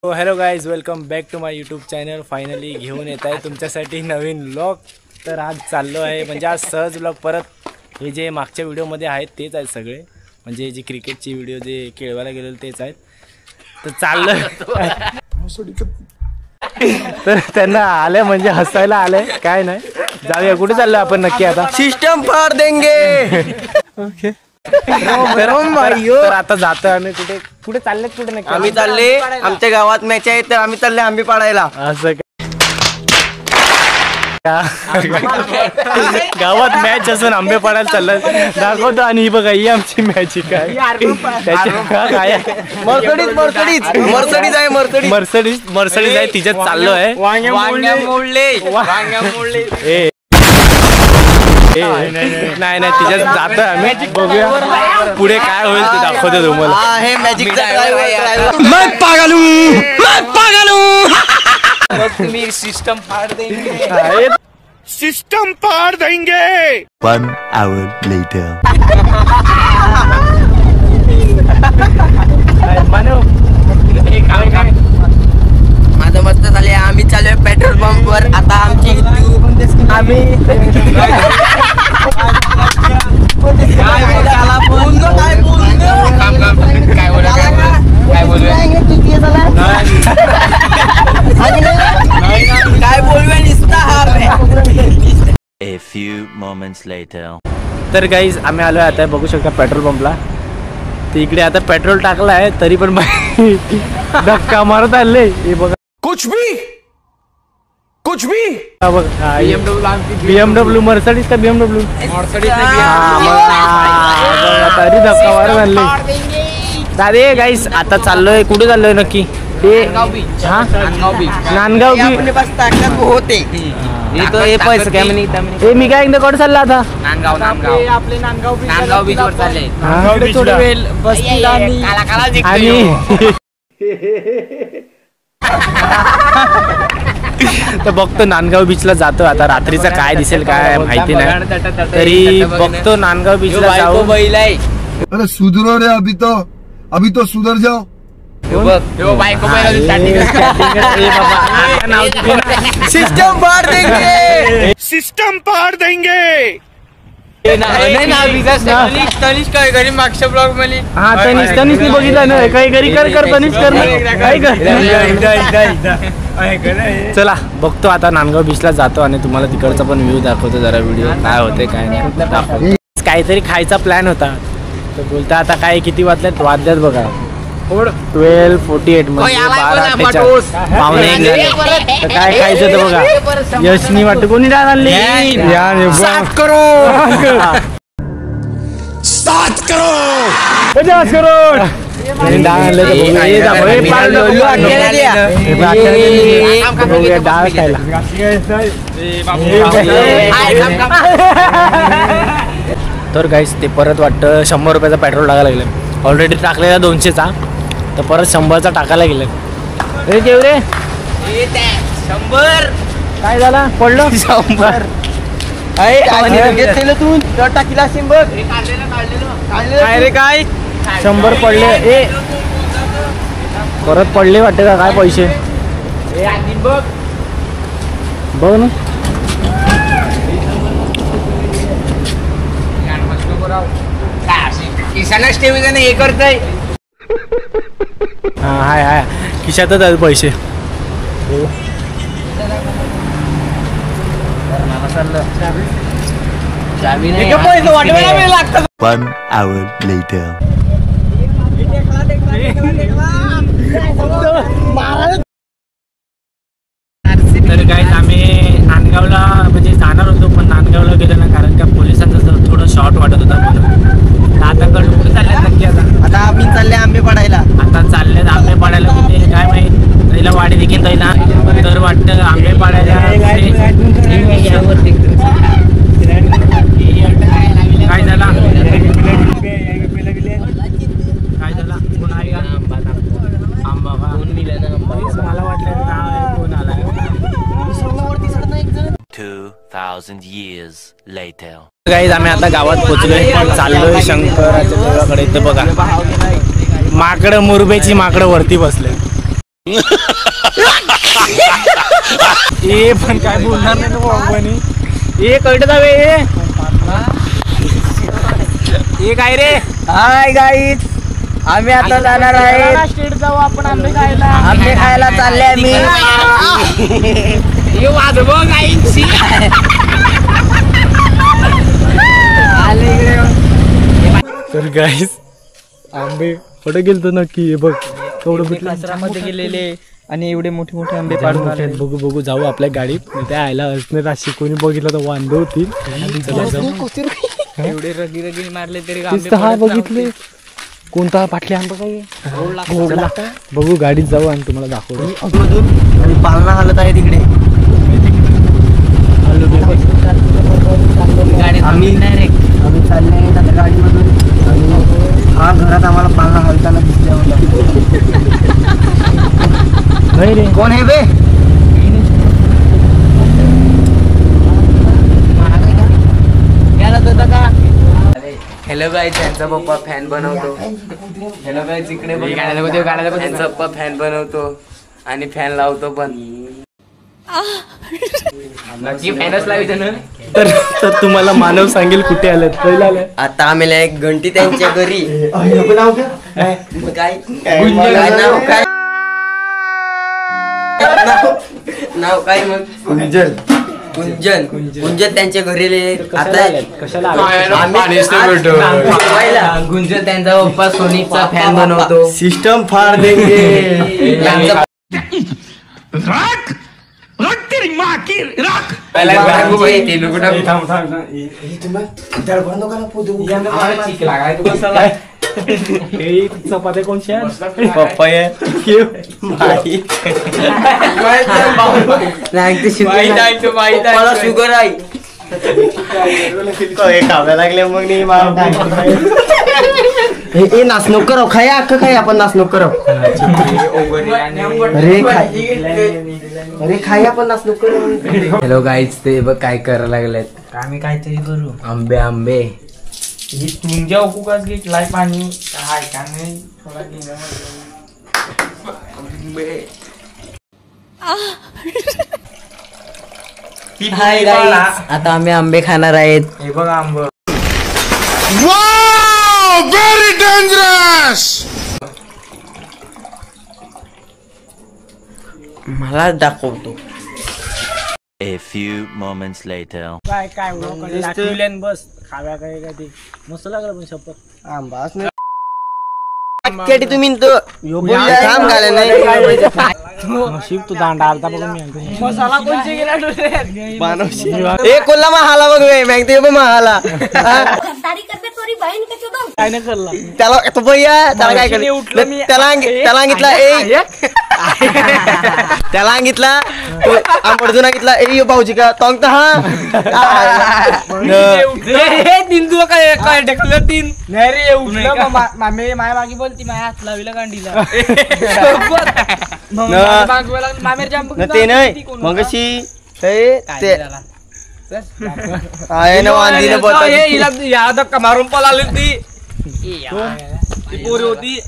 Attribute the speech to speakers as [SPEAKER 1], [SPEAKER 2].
[SPEAKER 1] Hello guys, welcome back to my YouTube channel. Finally घेऊन येत आहे तुमच्यासाठी नवीन व्लॉग. तर आज चाललो आहे म्हणजे आज सहज व्लॉग परत. हे जे मागच्या व्हिडिओमध्ये आहेत तेच आहेत सगळे, म्हणजे जे क्रिकेटची व्हिडिओ जे खेळवायला गेलेले तेच आहेत. तर चाललो तर त्यांना आले म्हणजे हसायला आले, काय नाही. जाऊया, कुठे चाललो आपण नक्की आता?
[SPEAKER 2] सिस्टम फाड़ देंगे.
[SPEAKER 1] ओके तर आता जातो आम्ही. कुठे कुठे चालले, कुठे नक्की?
[SPEAKER 2] आम्ही चालले, आमच्या गावात मॅच आहे तर आम्ही चालले आंबे पाडायला.
[SPEAKER 1] असं गावात मॅच असून आंबे पाडायला चाललं दाखवतो. आणि ही बघा, ही आमची मॅच काय मर्सडीज आहे, तिच्यात चाललो आहे. नाही नाही, तिच्यात जातोय आम्ही. बघूया पुढे काय होईल ते दाखवतो तुम्हाला.
[SPEAKER 2] हे मॅजिक
[SPEAKER 1] तुम्ही सिस्टम फाड़ देंगे.
[SPEAKER 3] सिस्टम फाड़ देंगे.
[SPEAKER 4] 1 hour later.
[SPEAKER 2] माझं मस्त झाले. आम्ही चालू पेट्रोल पंप वर. आता आमची
[SPEAKER 4] A few moments later.
[SPEAKER 1] तर गाईज, आम्ही आलोय आता, बघू शकता पेट्रोल पंपला. तिकडे आता पेट्रोल टाकला आहे तरी पण धक्का मारत आले. हे बघा,
[SPEAKER 3] कुछ भी
[SPEAKER 1] BMW मर्सडीज का BMW तरी धक्का मारत आणले. दादे गाईस, आता चाललोय. कुठे चाललोय नक्की? नांदगाव
[SPEAKER 2] होते.
[SPEAKER 1] मी काय एकदा कुठे चालला आता?
[SPEAKER 2] नांदगाव बीच वर चालले.
[SPEAKER 1] तर बघतो नांदगाव बीचला जातो आता. रात्रीचा काय दिसेल काय माहिती नाही, तरी बघतो नांदगाव बीचला जाऊ.
[SPEAKER 5] अरे सुधरो रे, अभी तो सुधर जाओ.
[SPEAKER 2] सिस्टम फाड़ देंगे.
[SPEAKER 3] सिस्टम फाड़ देंगे.
[SPEAKER 2] तनिष काय घरी मागच्या ब्लॉग मध्ये.
[SPEAKER 1] हा, तनिष बघितलं ना, काही घरी कर तनिष कर काय कर. चला बघतो आता, नांदगाव बीचला जातो आणि तुम्हाला तिकडचा पण व्ह्यू दाखवतो. जरा व्हिडिओ काय होते काय नाही दाखवतो. काहीतरी खायचा प्लॅन होता, तर बोलता आता काय किती वाजल्यात बघा. 12:48 म्हणजे 12:48 पावणे 1 झाले. तर काय खायचं तर बघा. यशनी वाटतं कोणी डाळ आणली.
[SPEAKER 3] 7 करोड़
[SPEAKER 1] 50 करोड़ डाळ खायला. तर गाईस, ते परत वाटतं 100 रुपयाचा पेट्रोल टाकायला लागलं. ऑलरेडी टाकलेला 200चा, तर परत 100चा टाकायला गेलं. अरे देव रे,
[SPEAKER 2] 100
[SPEAKER 1] काय झाला? पडलं 100.
[SPEAKER 2] घेतलेलं तू टाकीला सिंबर
[SPEAKER 1] काय रे, काय 100 पडले. ए परत पडले वाटते का काय पैसे? बघ ना,
[SPEAKER 2] किसानच ठेवायचं नाही, हे करताय.
[SPEAKER 1] हा हाय खिशातच आहेत पैसे.
[SPEAKER 2] लागतं.
[SPEAKER 4] 1 hour later.
[SPEAKER 1] तर गाईज, आम्ही नांदगावला म्हणजे जाणार होतो, पण नांदगावला गेलो ना, कारण का पोलिसांचं थोडं शॉर्ट वाटत होता म्हणून. आता कुठे चालले नक्की?
[SPEAKER 2] आता आम्ही चालले आंबे पाडायला.
[SPEAKER 1] आता चालले आंबे पाडायला. कुठे काय माहिती, पहिला वाडी देखील पहिला तर वाटतं आंबे पाडायला. काय झाला कोण आहे का? आंबा मला वाटलं कोण आला.
[SPEAKER 4] 2000 years later.
[SPEAKER 1] गाईज, आम्ही आता गावात पोहोचलोय, चाललोय शंकराच्या देवाकडे. इथे बघा, माकडं मुरबेची माकडं वरती बसले. ए पण काय बोलणार नाही कंपनी. ए कळत जावे ए काय रे.
[SPEAKER 2] हाय गाईज, आम्ही आता जाणार आहे
[SPEAKER 1] स्टेट जाऊ आपण आंबे खायला.
[SPEAKER 2] आंबे खायला चालले आम्ही.
[SPEAKER 1] तर गाईस आंबे कुठे गेलतो नक्की हे बघ तेवढं
[SPEAKER 2] कचऱ्यामध्ये गेलेले आणि एवढे मोठे मोठे आंबे पाडून आले.
[SPEAKER 1] बघू बघू जाऊ आपल्या गाडीत. त्या आयला असणे अशी कोणी बघितलं तर वांदे होतील. चला जाऊ.
[SPEAKER 2] एवढे रगी रगी मारले तरी
[SPEAKER 1] हा बघितले कोणता पाटली आंबा काही बघू गाडीत जाऊ आणि तुम्हाला दाखवतो.
[SPEAKER 2] आणि पालना हालत आहे तिकडे. आम्ही चालले आहेत आता गाडीमधून आणि हा घरात आम्हाला पालना हलताना दिसल्या होता.
[SPEAKER 1] नाही रे
[SPEAKER 2] कोण आहे बे. हॅलो गाईज, त्यांचा पप्पा फॅन बनवतो. हॅलो गाईज, इकडे त्यांचा पप्पा फॅन बनवतो आणि फॅन लावतो पण. नक्की फॅनच लावायचं ना.
[SPEAKER 1] तर तुम्हाला मानव सांगेल कुठे आले. पहिला आले
[SPEAKER 2] आता आम्हाला एक घंटी त्यांच्या घरी. काय नाव काय मग. गुंजन त्यांच्या घरी आता
[SPEAKER 1] कशाला
[SPEAKER 2] गुंजन त्यांचा पप्पा सोनिकचा फॅन बनवतो.
[SPEAKER 5] सिस्टम फाड़ देंगे.
[SPEAKER 1] चपात्या कोणच्या
[SPEAKER 5] पप्पा
[SPEAKER 2] मला शुगर आहे.
[SPEAKER 5] खाव्या लागले मग हे नाचणूक करो खाया अख्खं खाय आपण नाचणूक करो. अरे खाय आपण नाचणूक करो.
[SPEAKER 2] हॅलो गाईज, ते बघ काय करायला लागलेत. आम्ही काहीतरी करू. आंबे आंबे
[SPEAKER 6] तुमच्या उकाच घेतलाय पाणी हाय का नाही.
[SPEAKER 2] हाय गाईज, आता आम्ही आंबे खाणार आहेत.
[SPEAKER 6] हे बघ आंब.
[SPEAKER 3] Very dangerous.
[SPEAKER 2] मला दाखवतो.
[SPEAKER 4] A few moments later.
[SPEAKER 1] काय काय बस खाव्या काय काय ते मस्त लागलं पण शपथ.
[SPEAKER 2] आंबा तुम्ही काम घाला नाही.
[SPEAKER 1] नशीब तू दांडा आलता बघून मी
[SPEAKER 2] मसाला कोणचे गेला ए कोल्हा महाला बघ मॅगते महाला
[SPEAKER 1] काय नाही करला
[SPEAKER 2] त्याला तो भैया त्याला काय केलं त्याला सांगितलं त्याला सांगितलं आंबडजून सांगितलं ए यो भाऊजी का तोंग तर हा
[SPEAKER 6] तीन काय काय ढकलं तीन नाही रे उठलं मामे माया मागे बोलती माझ्या हात लाविला गांडीला मामेर जांब
[SPEAKER 2] ते नाही मग अशी ते आहे ना वांदीने
[SPEAKER 6] या धक्का मारून पळाली ती पोरी होती.